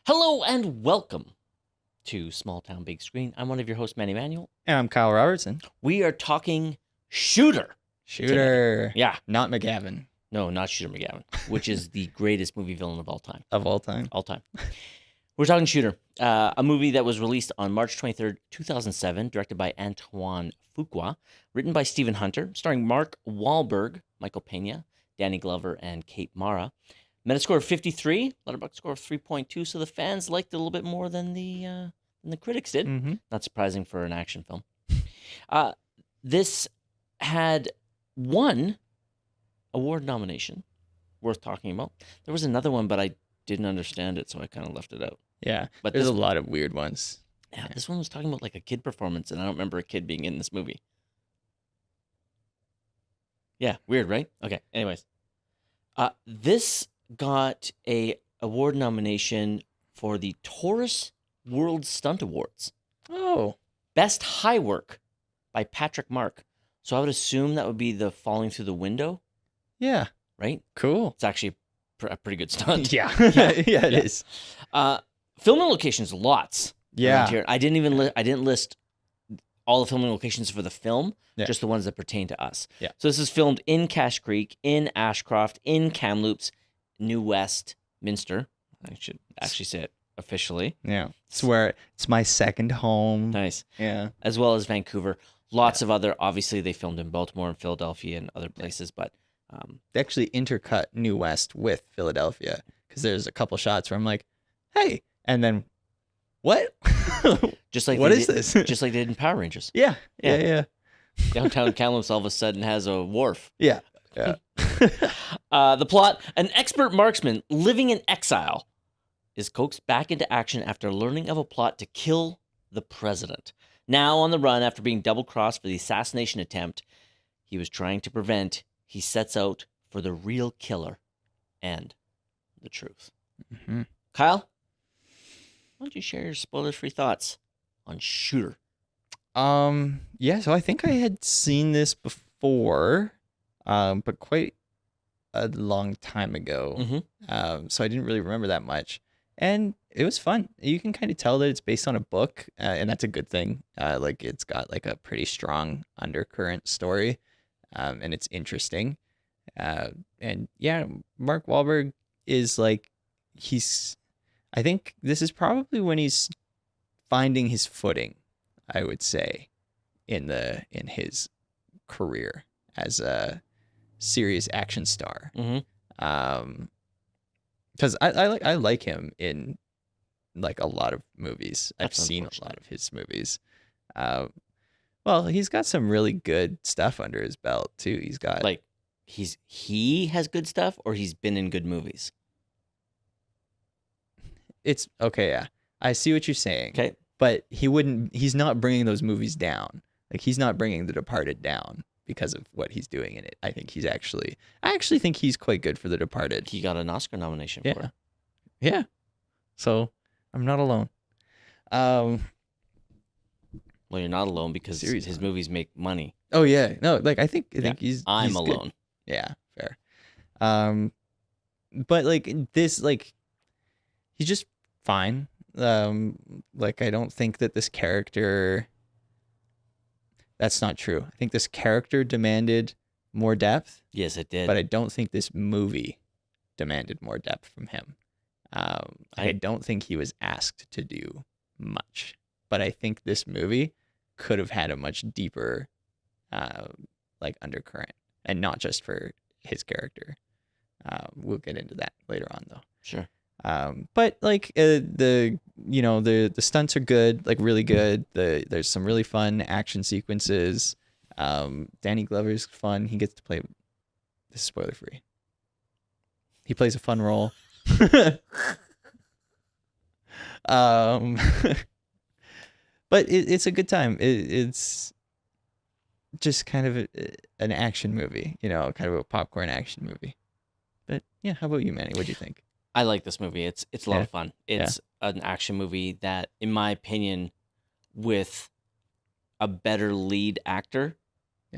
Hello and welcome to Small Town Big Screen. I'm one of your hosts, Manny Manuel. And I'm Kyle Robertson. We are talking Shooter. Shooter. Today. Yeah. Not McGavin. No, not Shooter McGavin, which is the greatest movie villain of all time. Of all time. All time. We're talking Shooter, a movie that was released on March 23rd, 2007, directed by Antoine Fuqua, written by Stephen Hunter, starring Mark Wahlberg, Michael Pena, Danny Glover, and Kate Mara. Metascore of 53, Letterboxd score of 3.2, so the fans liked it a little bit more than the critics did. Mm-hmm. Not surprising for an action film. This had one award nomination worth talking about. There was another one, but I didn't understand it, so I kind of left it out. Yeah, but there's a lot of weird ones. Yeah, this one was talking about like a kid performance, and I don't remember a kid being in this movie. Yeah, weird, right? Okay, anyways. This got a award nomination for the Taurus World Stunt Awards. Oh. Best High Work by Patrick Mark. So I would assume that would be the falling through the window. Yeah. Right? Cool. It's actually a pretty good stunt. Yeah. It is. Filming locations, lots. Yeah. Here. I didn't list all the filming locations for the film, just the ones that pertain to us. Yeah. So this is filmed in Cache Creek, in Ashcroft, in Kamloops, New West, Minster. I should actually say it officially. Yeah. It's where it's my second home. Nice. Yeah. As well as Vancouver. Lots of other, obviously they filmed in Baltimore and Philadelphia and other places, but... They actually intercut New West with Philadelphia because there's a couple shots where I'm like, hey, and then what? Just like what is this? Just like they did in Power Rangers. Yeah. Downtown Kamloops all of a sudden has a wharf. Yeah. The plot, an expert marksman living in exile is coaxed back into action after learning of a plot to kill the president. Now on the run after being double-crossed for the assassination attempt he was trying to prevent, he sets out for the real killer and the truth. Mm-hmm. Kyle, why don't you share your spoiler-free thoughts on Shooter? Yeah, so I think I had seen this before, but quite a long time ago. Mm-hmm. So I didn't really remember that much. And it was fun. You can kind of tell that it's based on a book, and that's a good thing. Like it's got like a pretty strong undercurrent story, and it's interesting. And yeah, Mark Wahlberg is like, I think this is probably when he's finding his footing, I would say, in his career as a serious action star. Mm-hmm. Because I like him in like a lot of movies. I've seen a lot of his movies. Well, he's got some really good stuff under his belt too. He's got like he has good stuff, or he's been in good movies. It's okay. Yeah, I see what you're saying. Okay, but he's not bringing those movies down. Like he's not bringing The Departed down because of what he's doing in it. I actually think he's quite good for The Departed. He got an Oscar nomination for it. Yeah. So I'm not alone. Well, you're not alone because his movies make money. Oh yeah. No, like I think he's alone. Good. Yeah, fair. But like this, like he's just fine. Like I don't think that this character. That's not true. I think this character demanded more depth. Yes, it did. But I don't think this movie demanded more depth from him. I don't think he was asked to do much. But I think this movie could have had a much deeper, like undercurrent, and not just for his character. We'll get into that later on, though. Sure. But like the stunts are good, like really good. There's some really fun action sequences. Danny Glover's fun. He gets to play. This is spoiler free. He plays a fun role. But it's a good time. It's just kind of an action movie, kind of a popcorn action movie. But yeah, how about you, Manny? What do you think? I like this movie. It's a lot of fun. It's an action movie that, in my opinion, with a better lead actor,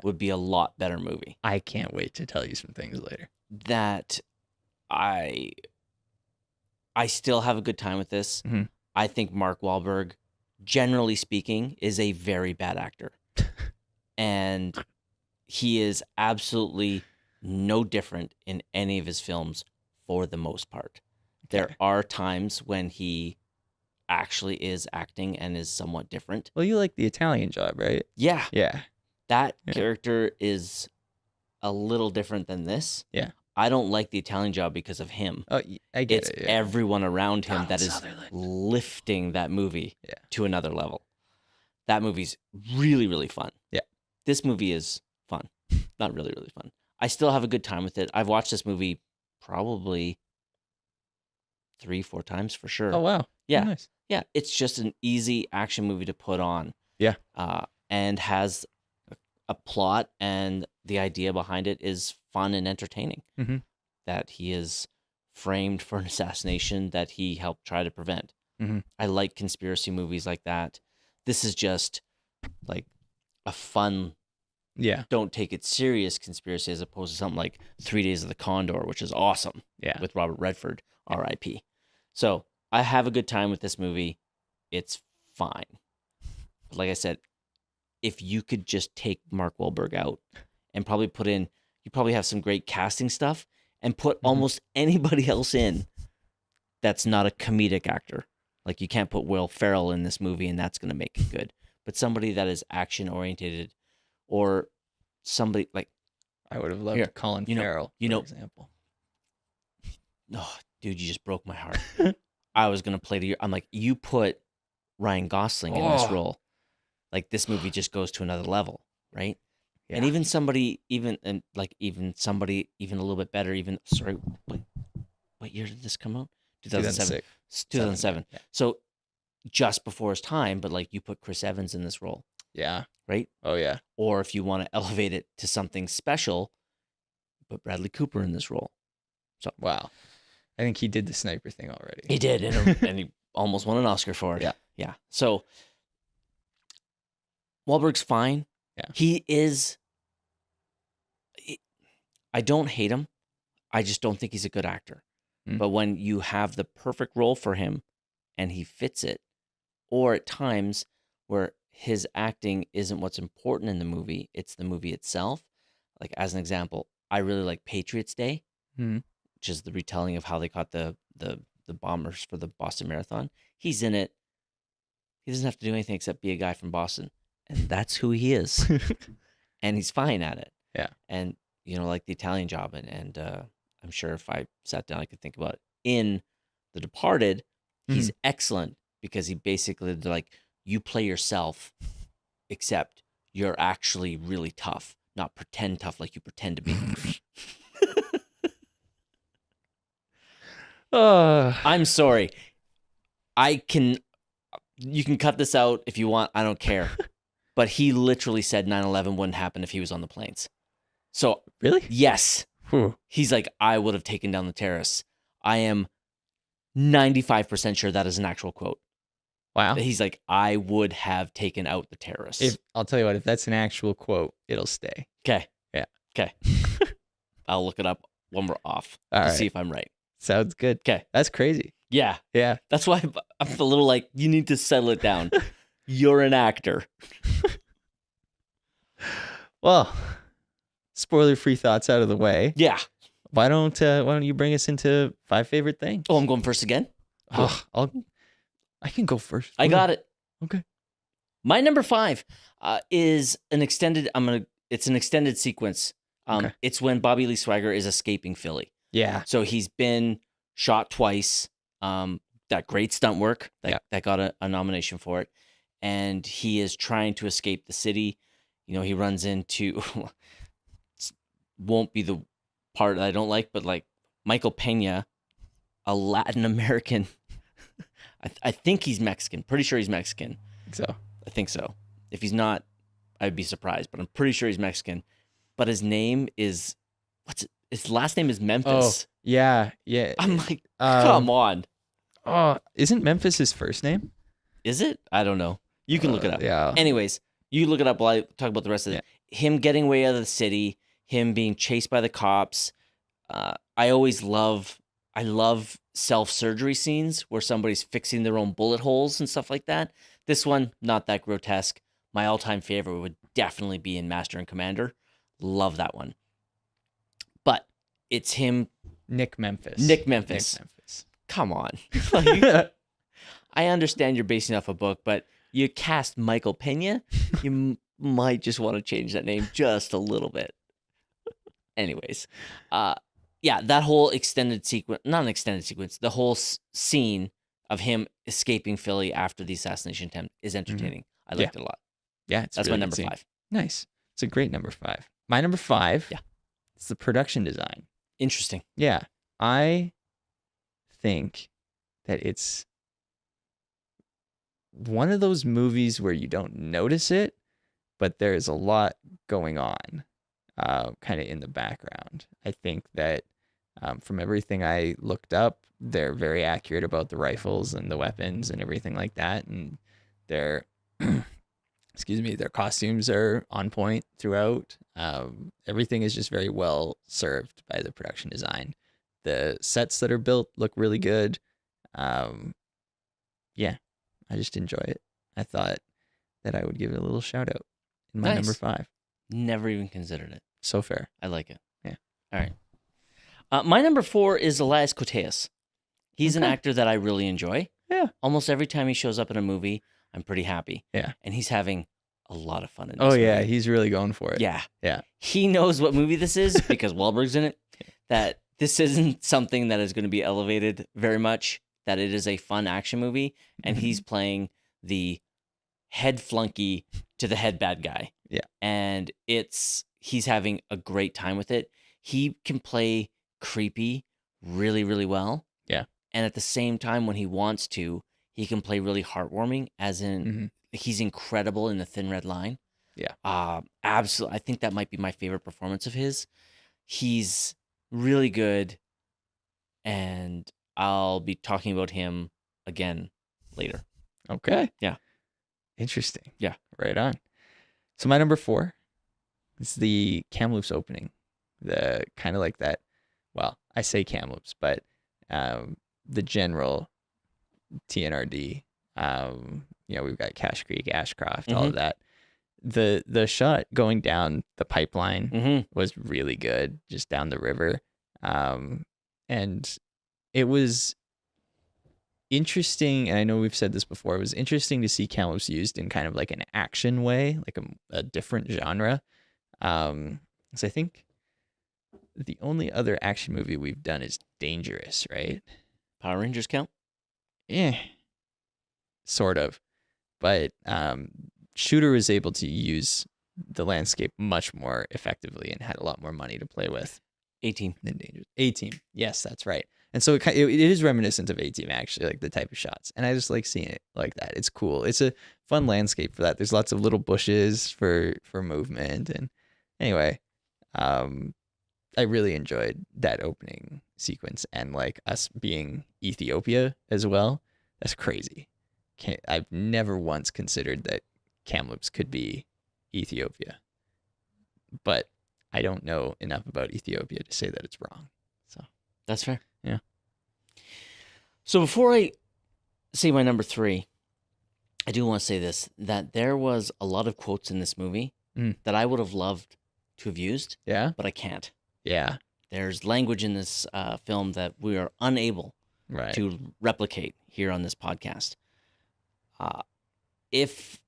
would be a lot better movie. I can't wait to tell you some things later. That I still have a good time with this. Mhm. I think Mark Wahlberg, generally speaking, is a very bad actor. And he is absolutely no different in any of his films for the most part. There are times when he actually is acting and is somewhat different. Well, you like The Italian Job, right? Yeah. Yeah. That Yeah. character is a little different than this. Yeah. I don't like The Italian Job because of him. Oh, I get It's it. Yeah. everyone around him Donald that is Sutherland. lifting that movie Yeah. to another level. That movie's really, really fun. Yeah. This movie is fun. Not really, really fun. I still have a good time with it. I've watched this movie probably 3-4 times for sure. Oh, wow. Yeah. Oh, nice. Yeah, it's just an easy action movie to put on. Yeah. And has a plot, and the idea behind it is fun and entertaining. Mhm. That he is framed for an assassination that he helped try to prevent. Mhm. I like conspiracy movies like that. This is just like a fun, Yeah. don't take it serious conspiracy, as opposed to something like 3 Days of the Condor, which is awesome. Yeah. With Robert Redford, R.I.P. So I have a good time with this movie. It's fine. But like I said, if you could just take Mark Wahlberg out and probably put in, you probably have some great casting stuff, and put almost anybody else in that's not a comedic actor. Like, you can't put Will Ferrell in this movie and that's going to make it good. But somebody that is action oriented, or somebody like, I would have loved Here, Colin you know- Farrell, you for know- example. oh, dude, you just broke my heart. I was going to play to you. I'm like, you put Ryan Gosling in this Oh. role. Like, this movie just goes to another level, right? Yeah. And even somebody, even somebody even a little bit better, sorry, what year did this come out? 2007. 2006. 2007. Yeah. So just before his time, but like, you put Chris Evans in this role, Yeah. right? Oh, yeah. Or if you want to elevate it to something special, put Bradley Cooper in this role. Wow. I think he did the sniper thing already. He did, and he almost won an Oscar for it. Yeah. Yeah. So Wahlberg's fine. Yeah. He is. I don't hate him. I just don't think he's a good actor. Mm. But when you have the perfect role for him and he fits it, or at times where his acting isn't what's important in the movie, it's the movie itself. Like, as an example, I really like Patriots Day, Mhm. which is the retelling of how they caught the bombers for the Boston Marathon. He's in it. He doesn't have to do anything except be a guy from Boston, and that's who he is. And he's fine at it. Yeah. And, like The Italian Job, and I'm sure if I sat down, I could think about it. In The Departed, he's excellent, because he basically, they're like, you play yourself, except you're actually really tough, not pretend tough like you pretend to be. I'm sorry. You can cut this out if you want. I don't care. But he literally said 9/11 wouldn't happen if he was on the planes. So, Really? yes, Whew. he's like, I would have taken down the terrorists. I am 95% sure that is an actual quote. Wow. He's like, I would have taken out the terrorists. I'll tell you what, if that's an actual quote, it'll stay. Okay. Yeah. Okay. I'll look it up when we're off All to right. see if I'm right. Sounds good. Okay. That's crazy. Yeah. Yeah. That's why I'm a little like, you need to settle it down. You're an actor. Well, spoiler-free thoughts out of the way. Yeah. Why don't you bring us into 5 favorite things? Oh, I'm going first again? I can go first. I got it. Okay. My number 5 is an extended. It's an extended sequence. Okay. It's when Bobby Lee Swagger is escaping Philly. Yeah. So he's been shot twice. That great stunt work that got a nomination for it, and he is trying to escape the city. He runs into won't be the part that I don't like, but like Michael Pena, a Latin American. I think he's Mexican. Pretty sure he's Mexican. I think so. If he's not, I'd be surprised, but I'm pretty sure he's Mexican. But his name is his last name is Memphis. Oh, yeah. Yeah. I'm like, come on. Oh, isn't Memphis his first name? Is it? I don't know. You can look it up. Yeah. Anyways, you look it up while I talk about the rest of it. him getting away out of the city, him being chased by the cops. I love self-surgery scenes where somebody's fixing their own bullet holes and stuff like that. This one, not that grotesque. My all-time favorite would definitely be in Master and Commander. Love that one. But it's him. Nick Memphis. Nick Memphis. Come on. I understand you're basing off a book, but you cast Michael Pena, you might just want to change that name just a little bit. Anyways, yeah, that whole extended sequence, not an extended sequence, the whole scene of him escaping Philly after the assassination attempt is entertaining. I liked it a lot. Yeah, that's really my number 5. Nice. It's a great number 5. My number 5, it's the production design. Interesting. Yeah, I think that it's one of those movies where you don't notice it, but there's a lot going on kind of in the background. I think that from everything I looked up, they're very accurate about the rifles and the weapons and everything like that. And their, their costumes are on point throughout. Everything is just very well served by the production design. The sets that are built look really good. Yeah, I just enjoy it. I thought that I would give it a little shout out in my number 5. Never even considered it. So fair. I like it. Yeah. All right. My number 4 is Elias Koteas. He's an actor that I really enjoy. Yeah. Almost every time he shows up in a movie, I'm pretty happy. Yeah. And he's having a lot of fun in this movie. Yeah, movie. he's really going for it. Yeah. Yeah. He knows what movie this is because Wahlberg's in it, that this isn't something that is going to be elevated very much, that it is a fun action movie, and he's playing the head flunky to the head bad guy. Yeah. And he's having a great time with it. He can play creepy really, really well. Yeah. And at the same time, when he wants to, he can play really heartwarming, as in he's incredible in The Thin Red Line. Yeah. Absolutely. I think that might be my favorite performance of his. He's really good, and I'll be talking about him again later. Okay. Yeah. Interesting. Yeah. Right on. So my number 4 is the Kamloops opening. The kind of like that. Well, I say Kamloops, but the general TNRD. We've got Cache Creek, Ashcroft, all of that. The shot going down the pipeline was really good, just down the river. And it was interesting, and I know we've said this before, it was interesting to see Kamloops used in kind of like an action way, like a different genre. So I think the only other action movie we've done is Dangerous, right? Power Rangers count? Yeah, sort of. But Shooter was able to use the landscape much more effectively and had a lot more money to play with. A-Team. Than Dangerous. A-Team. Yes, that's right. And so it is reminiscent of A-Team, actually, like the type of shots. And I just like seeing it like that. It's cool. It's a fun landscape for that. There's lots of little bushes for movement. And anyway, I really enjoyed that opening sequence, and like us being Ethiopia as well. That's crazy. I've never once considered that Kamloops could be Ethiopia, but I don't know enough about Ethiopia to say that it's wrong. So that's fair. Yeah. So before I say my number 3, I do want to say this, that there was a lot of quotes in this movie that I would have loved to have used. Yeah. But I can't. Yeah. There's language in this film that we are unable to replicate here on this podcast. If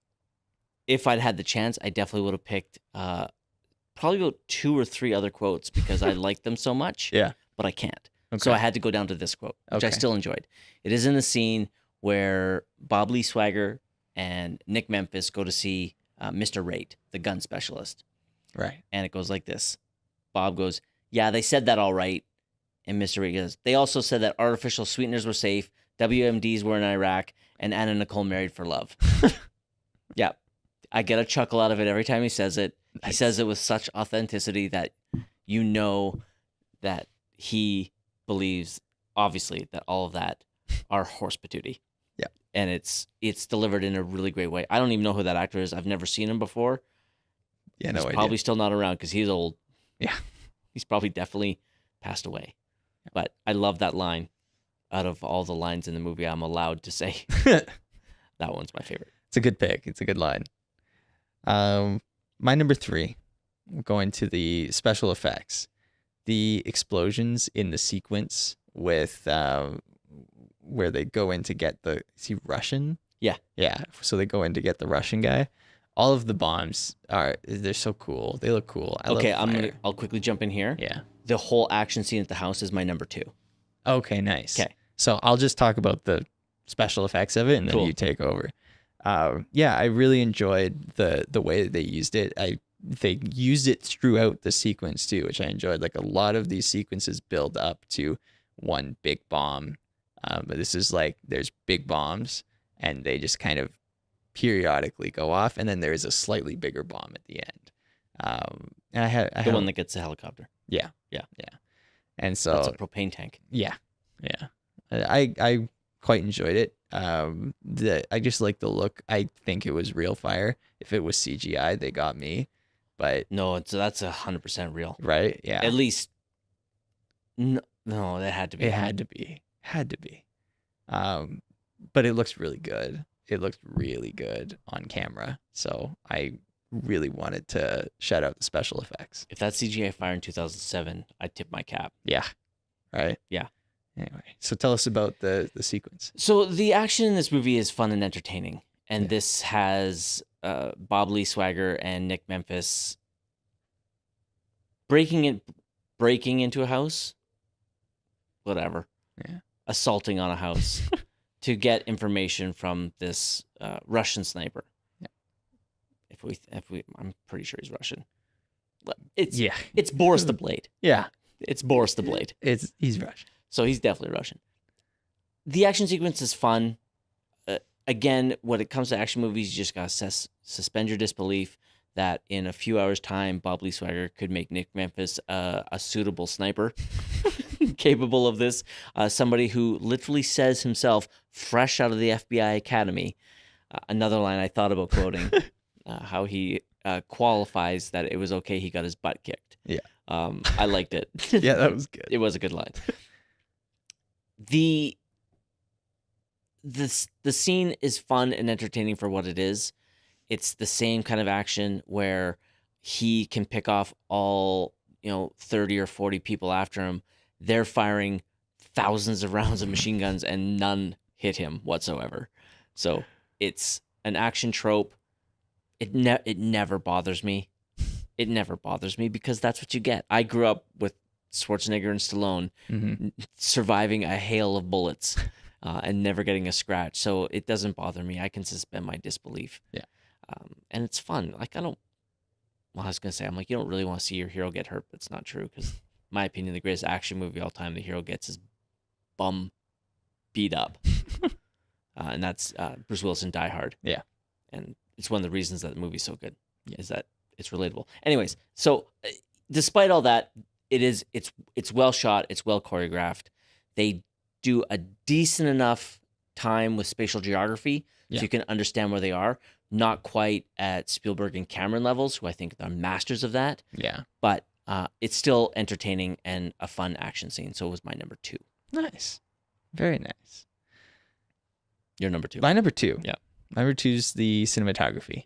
I'd had the chance, I definitely would have picked probably about 2 or 3 other quotes because I liked them so much. Yeah. But I can't. Okay. So I had to go down to this quote, which I still enjoyed. It is in the scene where Bob Lee Swagger and Nick Memphis go to see Mr. Rate, the gun specialist. Right. And it goes like this. Bob goes, "Yeah, they said that all right." And Mr. Rate goes, "They also said that artificial sweeteners were safe, WMDs were in Iraq, and Anna Nicole married for love." Yeah. I get a chuckle out of it every time he says it. He says it with such authenticity that you know that he believes, obviously, that all of that are horse patootie. Yeah. And it's delivered in a really great way. I don't even know who that actor is. I've never seen him before. Yeah, He's no idea. probably still not around because he's old. Yeah. He's probably definitely passed away. But I love that line. Out of all the lines in the movie I'm allowed to say, that one's my favorite. It's a good pick. It's a good line. My number 3, going to the special effects. The explosions in the sequence with where they go in to get is he Russian? Yeah. Yeah. So they go in to get the Russian guy. All of the bombs they're so cool. They look cool. I love fire. I'll quickly jump in here. Yeah. The whole action scene at the house is my number 2. Okay, nice. Okay. So I'll just talk about the special effects of it, and then Cool. you take over. Yeah, I really enjoyed the way that they used it. They used it throughout the sequence too, which I enjoyed. Like a lot of these sequences build up to one big bomb, but this is like there's big bombs, and they just kind of periodically go off, and then there is a slightly bigger bomb at the end. And I had The one that gets the helicopter. yeah. And so That's a propane tank. yeah. I quite enjoyed it. I just like the look. I think it was real fire. If it was CGI, they got me. But No, that's 100% real. right, yeah, At least, no, that had to be. it had to be. But it looks really good. It looked really good on camera. So I really wanted to shout out the special effects. If that's CGI fire in 2007, I'd tip my cap. Yeah, right. Yeah. Anyway, so tell us about the sequence. So the action in this movie is fun and entertaining, and this has Bob Lee Swagger and Nick Memphis breaking into a house, whatever, assaulting on a house to get information from this Russian sniper. Yeah. If we, I'm pretty sure he's Russian. It's Yeah, it's Boris the Blade. yeah. It's Boris the Blade. He's Russian. So he's definitely Russian. The action sequence is fun. Again, when it comes to action movies, you just got to suspend your disbelief that in a few hours' time, Bob Lee Swagger could make Nick Memphis a suitable sniper capable of this. Somebody who literally says himself, fresh out of the FBI Academy. Another line I thought about quoting, how he qualifies that it was okay he got his butt kicked. Yeah. I liked it. Yeah, that was good. It was a good line. The scene is fun and entertaining for what it is. It's the same kind of action where he can pick off all 30 or 40 people after him. They're firing thousands of rounds of machine guns and none hit him whatsoever. So it's an action trope. It never bothers me. It never bothers me because that's what you get. I grew up with Schwarzenegger and Stallone surviving a hail of bullets and never getting a scratch. So it doesn't bother me. I can suspend my disbelief. Yeah. And it's fun. Like, I was going to say, I'm like, you don't really want to see your hero get hurt, but it's not true because, in my opinion, the greatest action movie of all time, the hero gets his bum beat up. And that's Bruce Willis in Die Hard. Yeah. And it's one of the reasons that the movie's so good is that it's relatable. Anyways, so despite all that, it's well shot. It's well choreographed. They do a decent enough time with spatial geography so you can understand where they are. Not quite at Spielberg and Cameron levels, who I think are masters of that. Yeah. But it's still entertaining and a fun action scene. So it was my number 2. Nice. Very nice. Your number 2. My number 2. Yeah. My number 2 is the cinematography.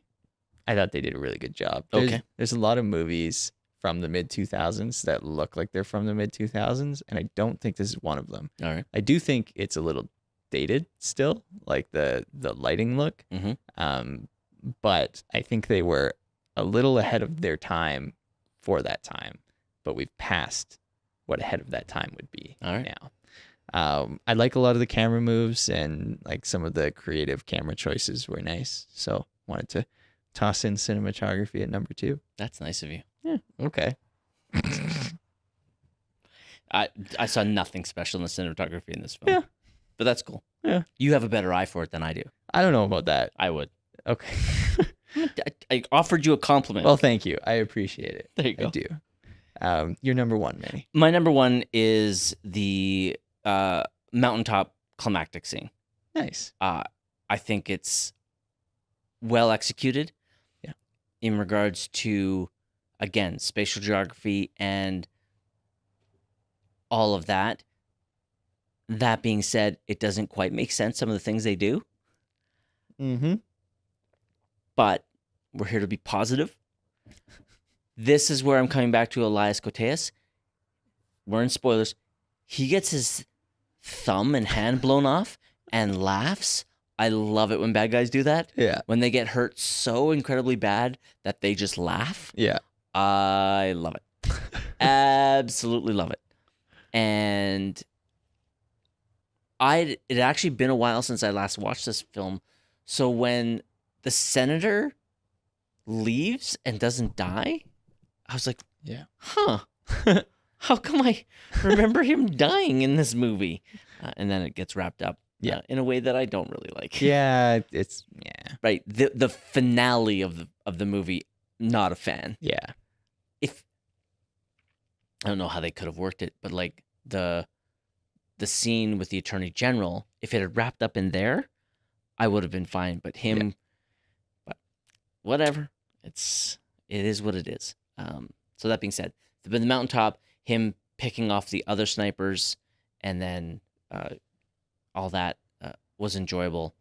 I thought they did a really good job. There's a lot of movies from the mid-2000s that look like they're from the mid-2000s, and I don't think this is one of them. All right. I do think it's a little dated still, like the lighting look. But I think they were a little ahead of their time for that time, but we've passed what ahead of that time would be now. I like a lot of the camera moves and like some of the creative camera choices were nice. So wanted to toss in cinematography at number 2. That's nice of you. Yeah. Okay. I saw nothing special in the cinematography in this film. Yeah. But that's cool. Yeah. You have a better eye for it than I do. I don't know about that. I would. Okay. I offered you a compliment. Well, thank you. I appreciate it. There you go. I do. Your number 1, Manny. My number 1 is the mountaintop climactic scene. Nice. I think it's well executed. Yeah. in regards to, again, spatial geography and all of that. That being said, it doesn't quite make sense, some of the things they do, Mm-hmm. but we're here to be positive. This is where I'm coming back to Elias Koteas. We're in spoilers. He gets his thumb and hand blown off and laughs. I love it when bad guys do that. Yeah. When they get hurt so incredibly bad that they just laugh. Yeah. I love it. Absolutely love it. And it had actually been a while since I last watched this film. So when the senator leaves and doesn't die, I was like, Yeah. huh. How come I remember him dying in this movie? And then it gets wrapped up in a way that I don't really like. Yeah. Right. The finale of the movie, not a fan. Yeah. If I don't know how they could have worked it, but like the scene with the Attorney General, if it had wrapped up in there, I would have been fine. But him, but whatever. It is what it is. So that being said, the mountaintop, him picking off the other snipers, and then all that was enjoyable.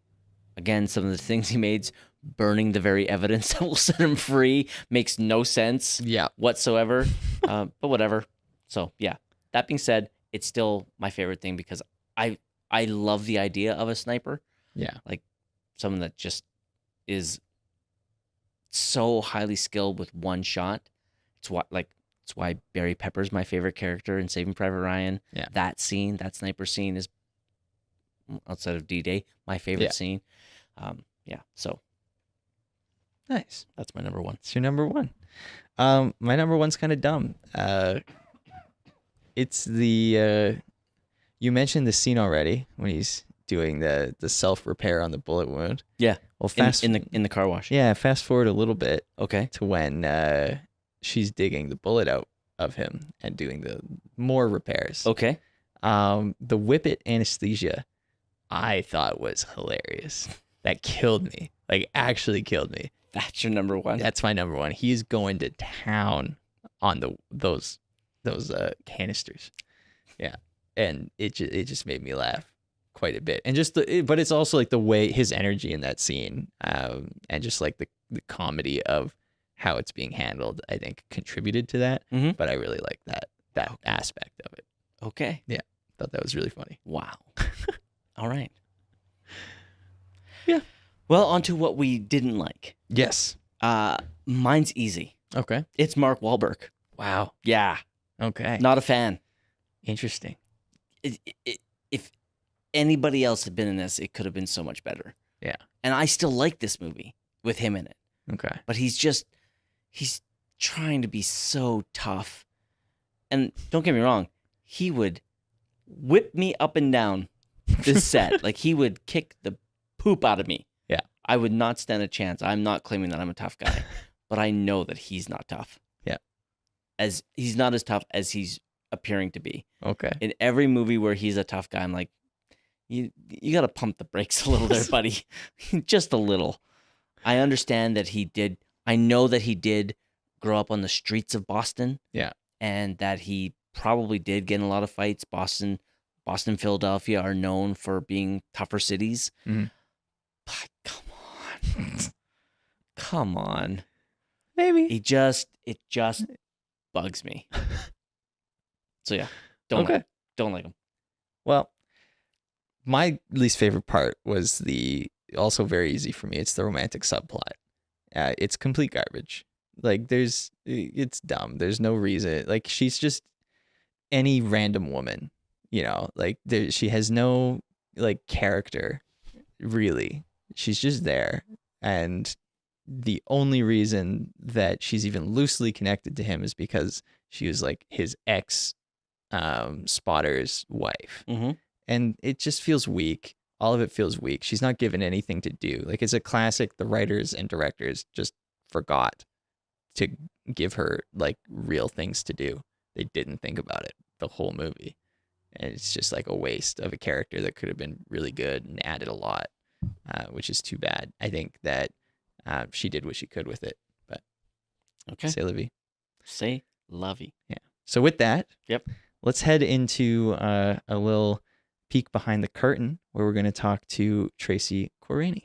Again, some of the things he made, burning the very evidence that will set him free, makes no sense whatsoever. But whatever. So yeah, that being said, it's still my favorite thing because I love the idea of a sniper. Yeah. Like someone that just is so highly skilled with one shot. It's why Barry Pepper's my favorite character in Saving Private Ryan. Yeah. That sniper scene is, outside of D-Day, my favorite scene. So Nice. that's my number one. It's your number one. My number one's kind of dumb. It's the you mentioned the scene already when he's doing the self repair on the bullet wound. Yeah. Well, in the car wash. Yeah, fast forward a little bit Okay. to when she's digging the bullet out of him and doing the more repairs. Okay. The whippet anesthesia, I thought was hilarious. That killed me. Like actually killed me. That's your number one. That's my number one. He's going to town on those canisters. Yeah. And it just made me laugh quite a bit. And but it's also like the way his energy in that scene, and just like the comedy of how it's being handled, I think contributed to that. Mm-hmm. But I really like that aspect of it. Okay. Yeah. Thought that was really funny. Wow. All right. Yeah. Well, on to what we didn't like. Yes. Mine's easy. Okay. It's Mark Wahlberg. Wow. Yeah. Okay. Not a fan. Interesting. If anybody else had been in this, it could have been so much better. Yeah. And I still like this movie with him in it. Okay. But he's trying to be so tough. And don't get me wrong, he would whip me up and down this set. Like he would kick the poop out of me. Yeah. I would not stand a chance. I'm not claiming that I'm a tough guy, but I know that he's not tough. Yeah. As he's not as tough as he's appearing to be. Okay. In every movie where he's a tough guy, I'm like, you got to pump the brakes a little there, buddy. Just a little. I understand that I know that he did grow up on the streets of Boston. Yeah. And that he probably did get in a lot of fights. Boston, Philadelphia are known for being tougher cities. Mm-hmm. But come on. Maybe. It just bugs me. So yeah, don't like him. Well, my least favorite part was also very easy for me. It's the romantic subplot. It's complete garbage. Like it's dumb. There's no reason. Like she's just any random woman, like she has no like character really. She's just there. And the only reason that she's even loosely connected to him is because she was like his ex spotter's wife. Mm-hmm. And it just feels weak. All of it feels weak. She's not given anything to do. Like it's a classic. The writers and directors just forgot to give her like real things to do. They didn't think about it the whole movie. And it's just like a waste of a character that could have been really good and added a lot, which is too bad. I think that she did what she could with it, but Okay. C'est la vie. Say lovey. Yeah. So with that, Yep. let's head into a little peek behind the curtain where we're going to talk to Tracey Corraini.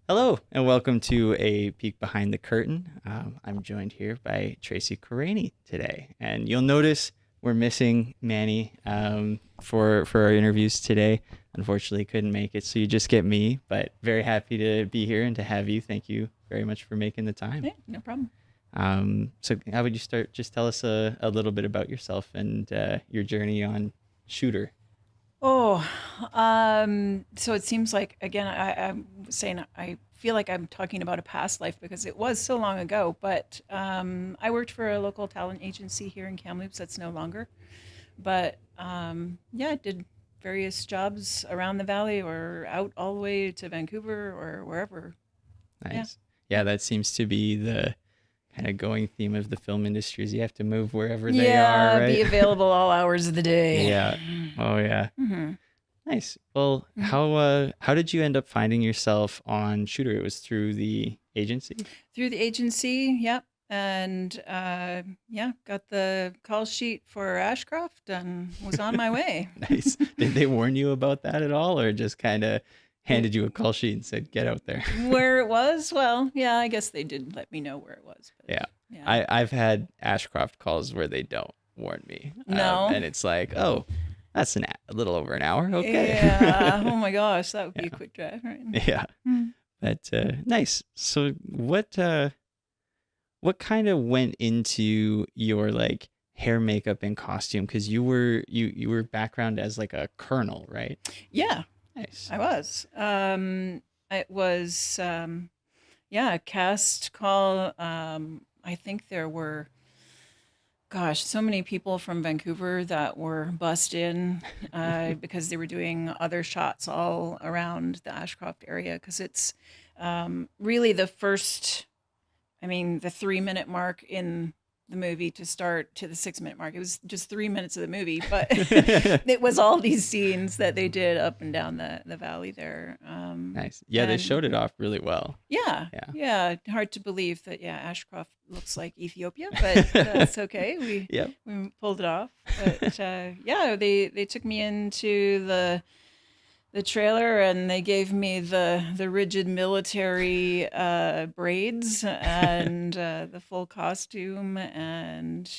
Hello, and welcome to a peek behind the curtain. I'm joined here by Tracey Corraini today, and you'll notice we're missing Manny for our interviews today. Unfortunately, couldn't make it, so you just get me. But very happy to be here and to have you. Thank you very much for making the time. Yeah, no problem. So how would you start? Just tell us a little bit about yourself and your journey on Shooter. Oh, so it seems like, again, I'm saying I feel like I'm talking about a past life because it was so long ago, but I worked for a local talent agency here in Kamloops that's no longer. But yeah, I did various jobs around the valley or out all the way to Vancouver or wherever. Nice. Yeah, that seems to be the kind of going theme of the film industry is you have to move wherever they are, right? Be available all hours of the day. Yeah. Oh, yeah. Mm-hmm. Nice. Well, how did you end up finding yourself on Shooter? It was through the agency? Through the agency, yep. And yeah, got the call sheet for Ashcroft and was on my way. Nice. Did they warn you about that at all, or just kind of handed you a call sheet and said, get out there? Where it was? Well, yeah, I guess they did let me know where it was. But, Yeah. I've had Ashcroft calls where they don't warn me. No. And it's like, oh, that's a little over an hour. Okay. Yeah. Oh my gosh, that would be a quick drive, right? Yeah. But nice. So what kind of went into your like hair, makeup, and costume? Because you were background as like a colonel, right? Yeah, Nice. I was. It was a cast call. I think there were, gosh, so many people from Vancouver that were bussed in because they were doing other shots all around the Ashcroft area because it's really the first, the 3-minute mark in the movie to start to the 6-minute mark. It was just 3 minutes of the movie, but it was all these scenes that they did up and down the valley there. Nice. Yeah, they showed it off really well. Yeah. Hard to believe that, Ashcroft looks like Ethiopia, but that's okay. We pulled it off. But they took me into the trailer and they gave me the rigid military braids and the full costume, and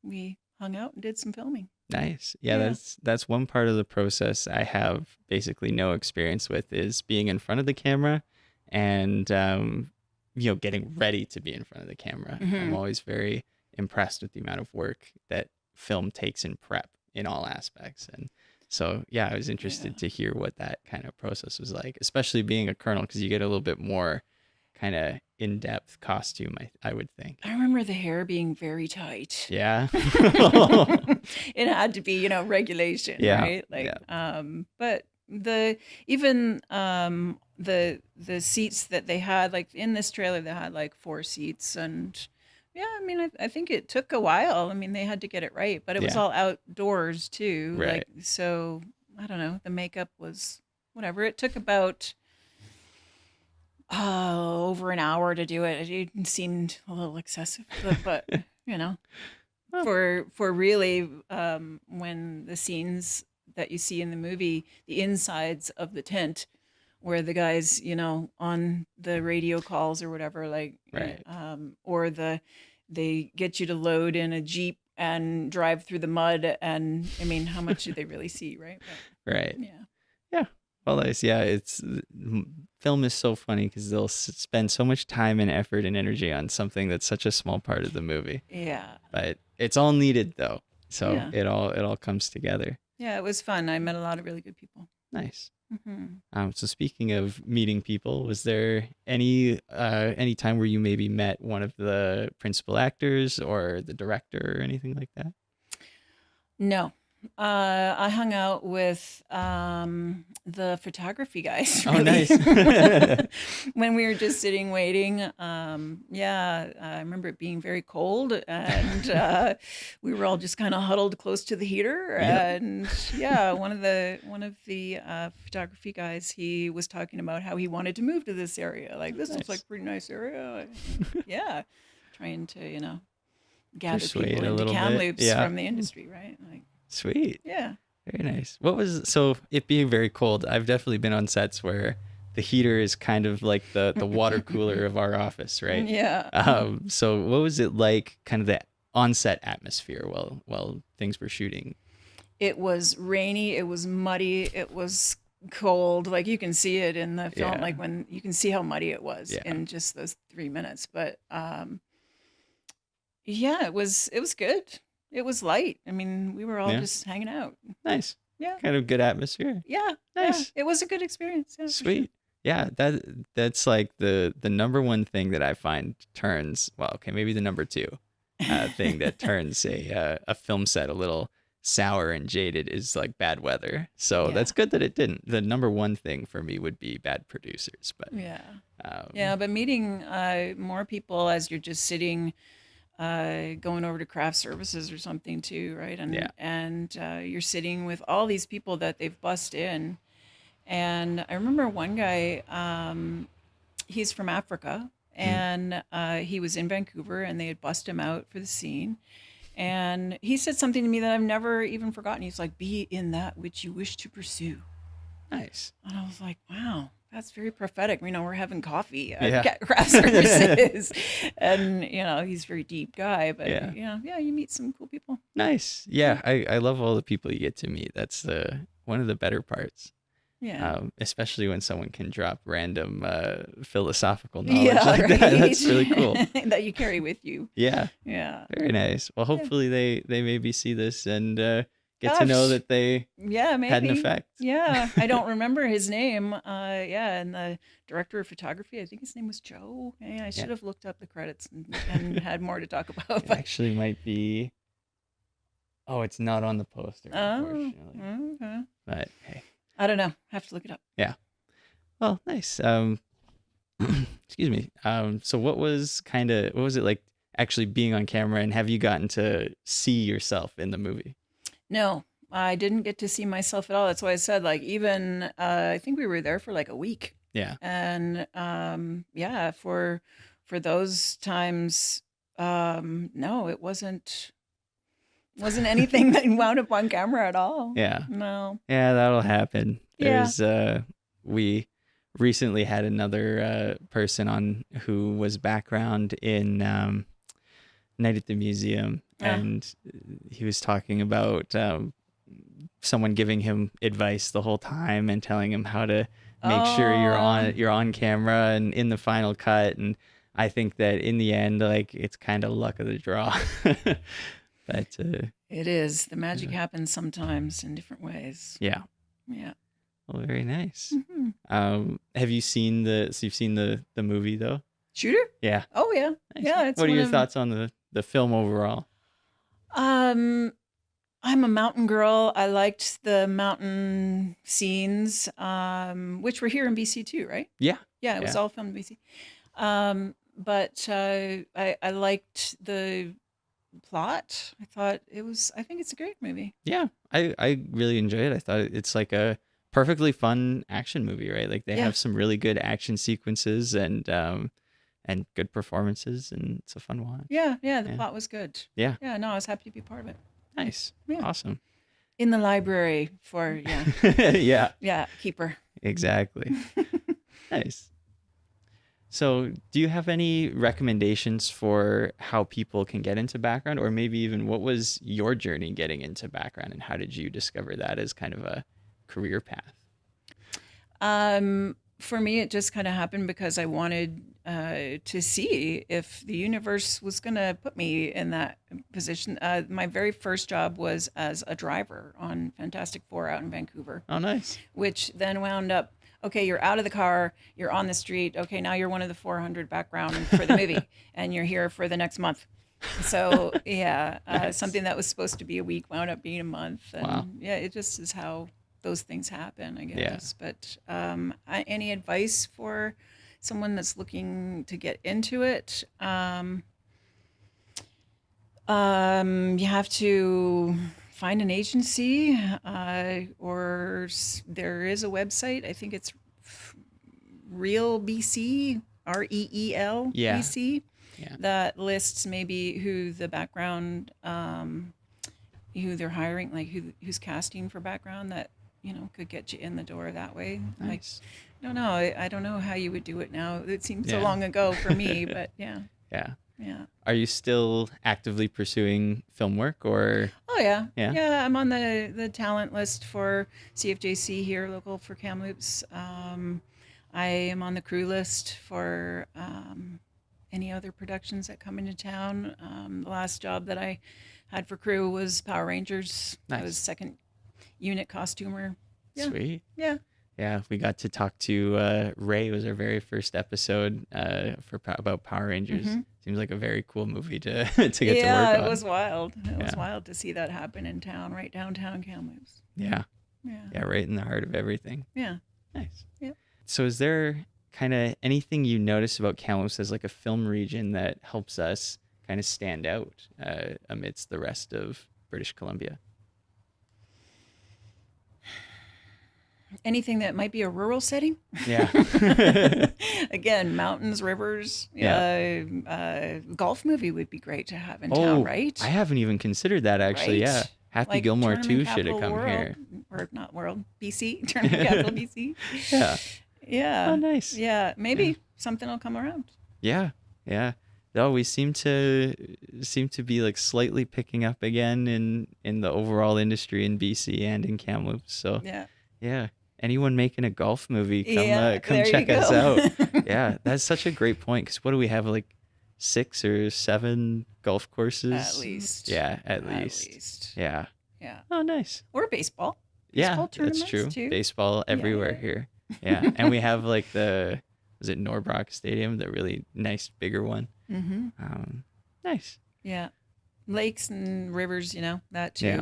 we hung out and did some filming. Nice. Yeah, that's one part of the process I have basically no experience with is being in front of the camera and getting ready to be in front of the camera. Mm-hmm. I'm always very impressed with the amount of work that film takes in prep in all aspects. And so, yeah, I was interested to hear what that kind of process was like, especially being a colonel, because you get a little bit more kind of in-depth costume, I would think. I remember the hair being very tight. Yeah. It had to be, regulation, right? But the seats that they had, like in this trailer, they had like 4 seats, and I think it took a while. They had to get it right, but it was all outdoors too. Right. Like, so I don't know. The makeup was whatever. It took about over an hour to do it. It seemed a little excessive, but for really when the scenes that you see in the movie, the insides of the tent where the guys, on the radio calls or whatever, like, right. Or they get you to load in a Jeep and drive through the mud, and how much do they really see, right? But, right. Yeah. Well, film is so funny because they'll spend so much time and effort and energy on something that's such a small part of the movie. Yeah. But it's all needed though, so it all comes together. Yeah, it was fun. I met a lot of really good people. Nice. Mm-hmm. So speaking of meeting people, was there any time where you maybe met one of the principal actors or the director or anything like that? No. I hung out with the photography guys. Oh, Really. nice. When we were just sitting waiting. Yeah, I remember it being very cold, and we were all just kind of huddled close to the heater. Yep. And yeah, one of the photography guys, he was talking about how he wanted to move to this area. Like, this looks Nice. like a pretty nice area. Yeah, trying to gather Persuade people a into little bit. Kamloops Yeah. from the industry, right? Like, Sweet. yeah. Very nice. So it being very cold, I've definitely been on sets where the heater is kind of like the water cooler of our office, right? Yeah. So what was it like, kind of the on-set atmosphere while things were shooting? It was rainy, it was muddy, it was cold. Like, you can see it in the film, Yeah. like when you can see how muddy it was Yeah. in just those 3 minutes. But yeah, it was good. It was light. I mean, we were all Yeah. just hanging out. Nice. Yeah. Kind of good atmosphere. Yeah. Nice. Yeah. It was a good experience. Yeah, for sure. Sweet. Yeah, that's like the number one thing that I find turns, well, okay, maybe the number two thing that turns a film set a little sour and jaded is like bad weather. So Yeah. that's good that it didn't. The number one thing for me would be bad producers, but Yeah. um, Yeah, but meeting more people as you're just sitting, going over to craft services or something too, right? And Yeah. and you're sitting with all these people that they've bussed in. And I remember one guy, he's from Africa, and he was in Vancouver, and they had bussed him out for the scene. And he said something to me that I've never even forgotten. He's like, "Be in that which you wish to pursue." nice. And I was like, wow, that's very prophetic. We're having coffee Yeah. at craft services. And, he's a very deep guy, but, Yeah. yeah, you meet some cool people. Nice. Yeah, I love all the people you get to meet. That's one of the better parts. Yeah. Especially when someone can drop random philosophical knowledge Yeah, like that. That's really cool. That you carry with you. Yeah. Yeah. Very nice. Well, hopefully they maybe see this and get to Gosh. know that they Yeah, maybe. had an effect. Yeah. I don't remember his name. Yeah. And the director of photography, I think his name was Joe. Yeah, I should have looked up the credits and had more to talk about. It But, actually might be. Oh, it's not on the poster, unfortunately. okay. But hey, I don't know. Have to look it up. well, nice. Excuse me. So what was it like actually being on camera, and have you gotten to see yourself in the movie? No, I didn't get to see myself at all. That's why I said, like, even I think we were there for like a week, Yeah. and yeah, for those times, no, it wasn't anything that wound up on camera at all. Yeah. No. Yeah, that'll happen. Yeah. There's we recently had another person on who was background in Night at the Museum, Yeah. and he was talking about someone giving him advice the whole time and telling him how to make sure you're on camera and in the final cut. And I think that in the end, like, it's kind of luck of the draw. But It is. The magic happens sometimes in different ways. yeah, Yeah. well, very nice. Mhm. Have you seen you've seen the movie though? Shooter? Yeah. Oh yeah. Nice. Yeah. It's What are one your of- thoughts on the film overall? I'm a mountain girl. I liked the mountain scenes, which were here in BC too, right? Yeah. Yeah, it was Yeah. all filmed in BC. But I liked the plot. I think it's a great movie. Yeah, I really enjoy it. I thought it's like a perfectly fun action movie, right? Like they Yeah. have some really good action sequences and good performances, and it's a fun watch. Yeah, the Yeah. plot was good. Yeah. Yeah, no, I was happy to be part of it. Nice. Yeah. Awesome. In the library for, Yeah, keeper. exactly. Nice. So, do you have any recommendations for how people can get into background, or maybe even what was your journey getting into background, and how did you discover that as kind of a career path? For me, it just kind of happened because I wanted to see if the universe was going to put me in that position. My very first job was as a driver on Fantastic Four out in Vancouver, Oh, nice. which then wound up, okay, you're out of the car, you're on the street. Okay, now you're one of the 400 background for the movie, and you're here for the next month. So yeah, Nice. something that was supposed to be a week wound up being a month, and Wow. yeah, it just is how those things happen, I Yeah. guess. But any advice for someone that's looking to get into it? You have to find an agency, there is a website. I think it's Real BC, REEL Yeah. BC, Yeah. that lists maybe who the background, who they're hiring, like who's casting for background that could get you in the door that way. Like, Nice. I don't know. I don't know how you would do it now. It seems so Yeah. long ago for me, but yeah. Yeah. Are you still actively pursuing film work, or? Oh yeah. Yeah? Yeah, I'm on the talent list for CFJC here, local for Kamloops. I am on the crew list for any other productions that come into town. The last job that I had for crew was Power Rangers. I was Nice. second unit costumer. Yeah. Sweet. Yeah. Yeah, we got to talk to Ray. It was our very first episode about Power Rangers. Mhm. Seems like a very cool movie to get to Yeah, work it on. was wild. It was Yeah. wild to see that happen in town, right downtown Kamloops. Yeah, Yeah. right in the heart of everything. Yeah. Nice. Yep. So is there kind of anything you notice about Kamloops as like a film region that helps us kind of stand out amidst the rest of British Columbia? Anything that might be a rural setting. Yeah. Again, mountains, rivers. Golf movie would be great to have in Oh, town, right? I haven't even considered that actually. Right? Yeah. Happy Like Gilmore Tournament 2 should have Capital come World, here. or not World, BC, Tournament Capital BC. Yeah. Yeah. Oh, nice. Yeah, maybe something will come around. Yeah. Yeah. No, we seem to be like slightly picking up again in the overall industry in BC and in Kamloops. So Yeah. Anyone making a golf movie, come there you check us go. out. Yeah, that's such a great point, because what do we have, like 6 or 7 golf courses? At least. Yeah, at At least. least. Yeah. Yeah. Oh, nice. Or baseball. Yeah, Baseball that's tournaments, true. too. Baseball everywhere Yeah. here. Yeah, and we have like was it Norbrock Stadium, the really nice bigger one. Mm-hmm. Nice. Yeah. Lakes and rivers, that too, Yeah.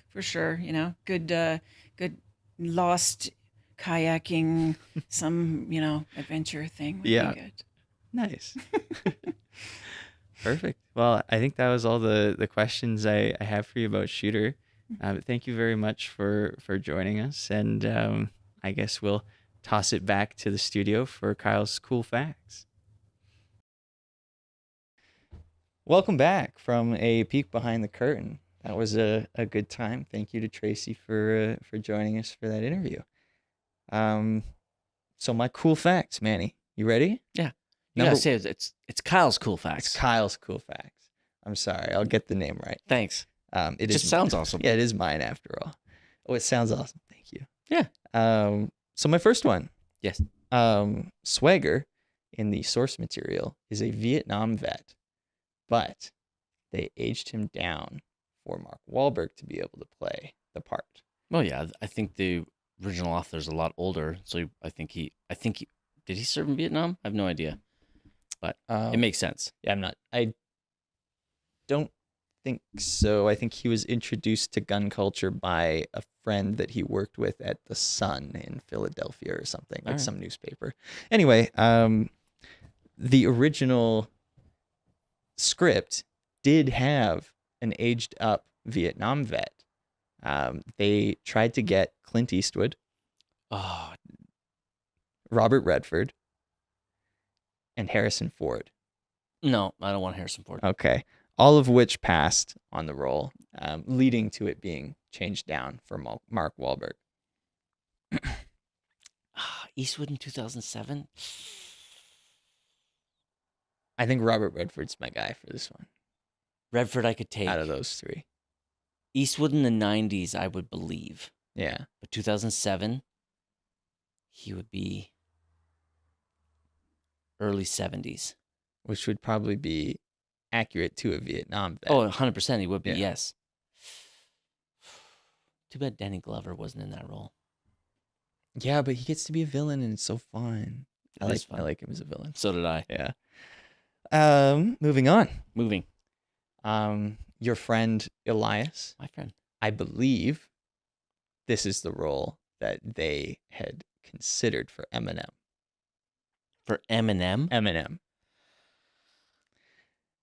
for sure. Good lost kayaking, some, adventure thing would Yeah. be good. Nice. Perfect. Well, I think that was all the questions I have for you about Shooter. Thank you very much for joining us, and I guess we'll toss it back to the studio for Kyle's cool facts. Welcome back from a peek behind the curtain. That was a good time. Thank you to Tracey for joining us for that interview. So my cool facts, Manny. You ready? Yeah. You gotta say it's Kyle's cool facts. It's Kyle's cool facts. I'm sorry. I'll get the name right. Thanks. It Just sounds awesome. Yeah, it is mine after all. Oh, it sounds awesome. Thank you. Yeah. So my first one. Yes. Swagger in the source material is a Vietnam vet, but they aged him down for Mark Wahlberg to be able to play the part. Well, yeah. I think the original author's a lot older, so I think he did he serve in Vietnam? I have no idea, but it makes sense. Yeah, I don't think so. I think he was introduced to gun culture by a friend that he worked with at The Sun in Philadelphia or something, like some newspaper. Anyway, the original script did have an aged up Vietnam vet. They tried to get Clint Eastwood, Oh, Robert Redford, and Harrison Ford. no, I don't want Harrison Ford. Okay. All of which passed on the role, leading to it being changed down for Mark Wahlberg. Eastwood in 2007. I think Robert Redford's my guy for this one, Redford, I could take. out of those 3. Eastwood in the 90s, I would believe. Yeah. But 2007, he would be early 70s. Which would probably be accurate to a Vietnam vet. Oh, 100% he would be, Yeah. yes. Too bad Danny Glover wasn't in that role. Yeah, but he gets to be a villain and it's so fun. I It is like fun. him as a villain. So did I. Yeah. Moving on. Moving. Your friend Elias, My friend. I believe this is the role that they had considered for Eminem. For Eminem? Eminem.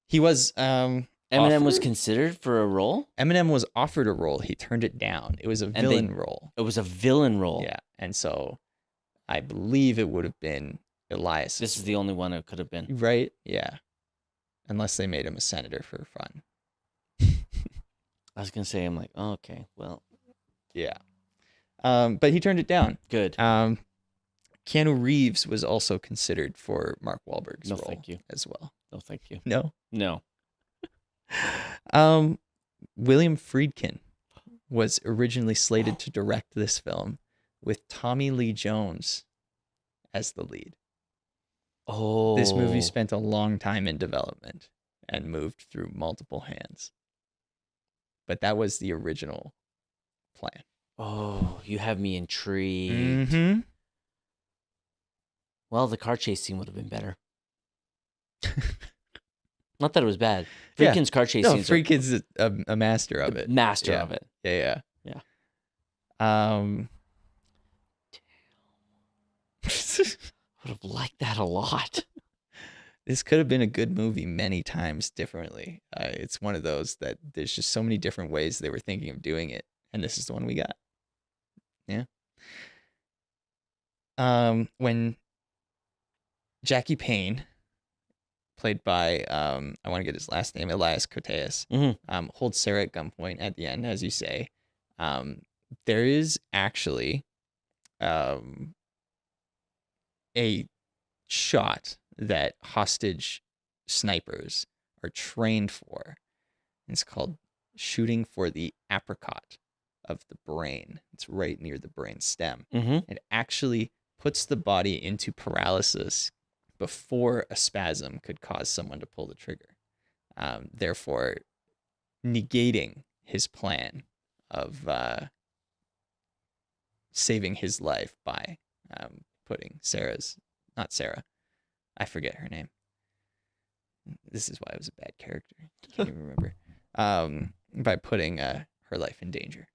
He was Eminem was considered for a role? Eminem was offered a role. He turned it down. It was a villain role. It was a villain role. Yeah. And so I believe it would have been Elias. This is the only one it could have been. Right? Yeah. Unless they made him a senator for fun. I was going to say, I'm like, oh, okay, well. Yeah. But he turned it down. Good. Keanu Reeves was also considered for Mark Wahlberg's role thank you. as well. No, thank you. No? No. William Friedkin was originally slated to direct this film with Tommy Lee Jones as the lead. Oh. This movie spent a long time in development and moved through multiple hands. But that was the original plan. Oh, you have me intrigued. Mm-hmm. Well, the car chase scene would have been better. Not that it was bad. Yeah. Friedkin's car chase No, scenes Friedkin's a master of it. master Yeah. of it. Yeah. Yeah. Would have liked that a lot. This could have been a good movie many times differently. It's one of those that there's just so many different ways they were thinking of doing it, and this is the one we got. Yeah. When Jackie Payne, played by I want to get his last name, Elias Koteas, holds Sarah at gunpoint at the end, as you say. There is actually a shot that hostage snipers are trained for. It's called shooting for the apricot of the brain. It's right near the brain stem. Mm-hmm. It actually puts the body into paralysis before a spasm could cause someone to pull the trigger, therefore negating his plan of saving his life by putting not Sarah, I forget her name. This is why it was a bad character. I can't even remember. By putting her life in danger.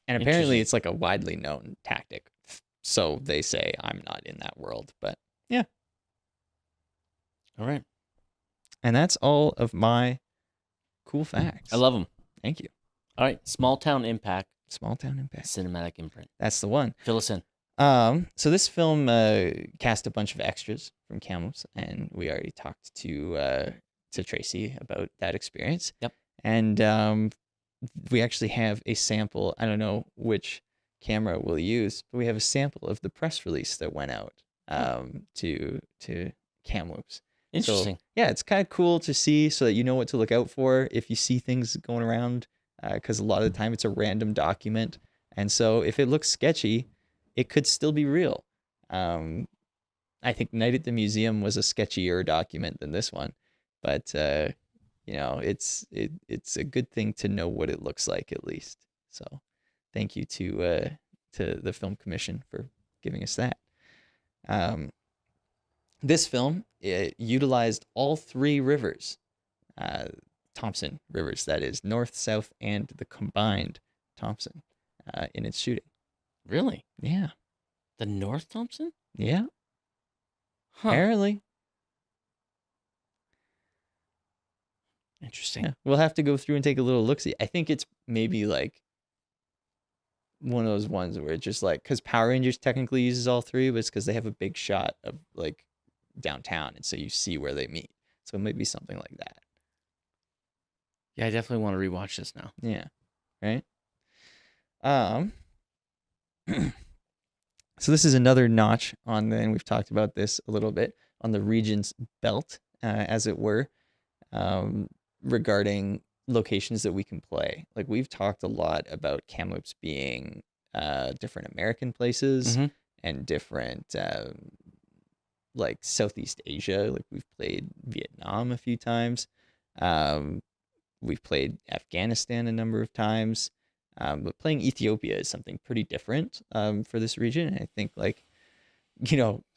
And apparently it's like a widely known tactic. So they say I'm not in that world, but yeah. All right. And that's all of my cool facts. I love them. Thank you. All right. Small Town Impact. Small Town Impact. Cinematic imprint. That's the one. Fill us in. So this film cast a bunch of extras from Kamloops, and we already talked to Tracey about that experience. Yep. And we actually have a sample. I don't know which camera we'll use, but we have a sample of the press release that went out to Kamloops. Interesting. So, yeah, it's kind of cool to see so that you know what to look out for if you see things going around, because a lot of the time it's a random document. And so if it looks sketchy, it could still be real. I think Night at the Museum was a sketchier document than this one, but it's a good thing to know what it looks like at least. So thank you to the Film Commission for giving us that. This film utilized all three rivers, Thompson rivers, that is, North, South, and the combined Thompson, in its shooting. Really? Yeah. The North Thompson? Yeah. Huh. Apparently. Interesting. Yeah. We'll have to go through and take a little look-see. I think it's maybe like one of those ones where it's just like, because Power Rangers technically uses all three, but it's because they have a big shot of like downtown, and so you see where they meet. So it might be something like that. Yeah, I definitely want to rewatch this now. Yeah. Right? So this is another notch on and we've talked about this a little bit, on the region's belt, as it were, regarding locations that we can play. Like, we've talked a lot about Kamloops being different American places and different like Southeast Asia. Like, we've played Vietnam a few times. We've played Afghanistan a number of times. But playing Ethiopia is something pretty different for this region. And I think, like,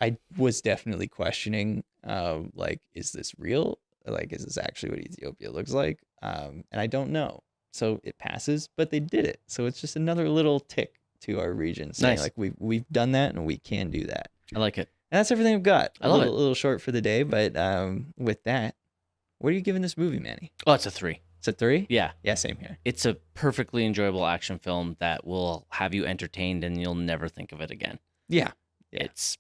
I was definitely questioning, like, is this real? Like, is this actually what Ethiopia looks like? And I don't know. So it passes, but they did it. So it's just another little tick to our region saying, Nice. like, we've done that and we can do that. I like it. And that's everything I've got. I love it. A little short for the day, but with that, what are you giving this movie, Manny? Oh, it's a 3. It's a 3? Yeah. Yeah, same here. It's a perfectly enjoyable action film that will have you entertained and you'll never think of it again. Yeah. It's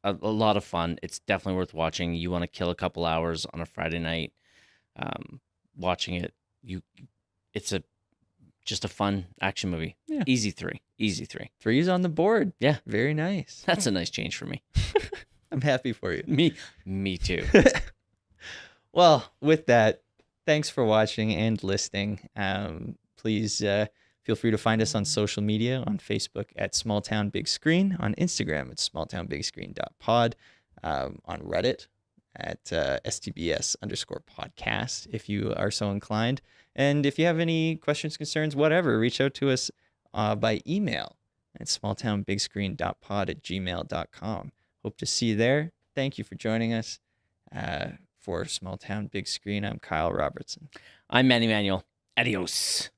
a lot of fun. It's definitely worth watching. You want to kill a couple hours on a Friday night watching it. It's just a fun action movie. Yeah. Easy 3. 3's on the board. Yeah. Very nice. That's a nice change for me. I'm happy for you. Me too. Well, with that, thanks for watching and listening. Please feel free to find us on social media, on Facebook at Small Town Big Screen, on Instagram at smalltownbigscreen.pod, on Reddit at STBS_podcast, if you are so inclined. And if you have any questions, concerns, whatever, reach out to us by email at smalltownbigscreen.pod@gmail.com. Hope to see you there. Thank you for joining us. For Small Town Big Screen, I'm Kyle Robertson. I'm Manny Manuel. Adios.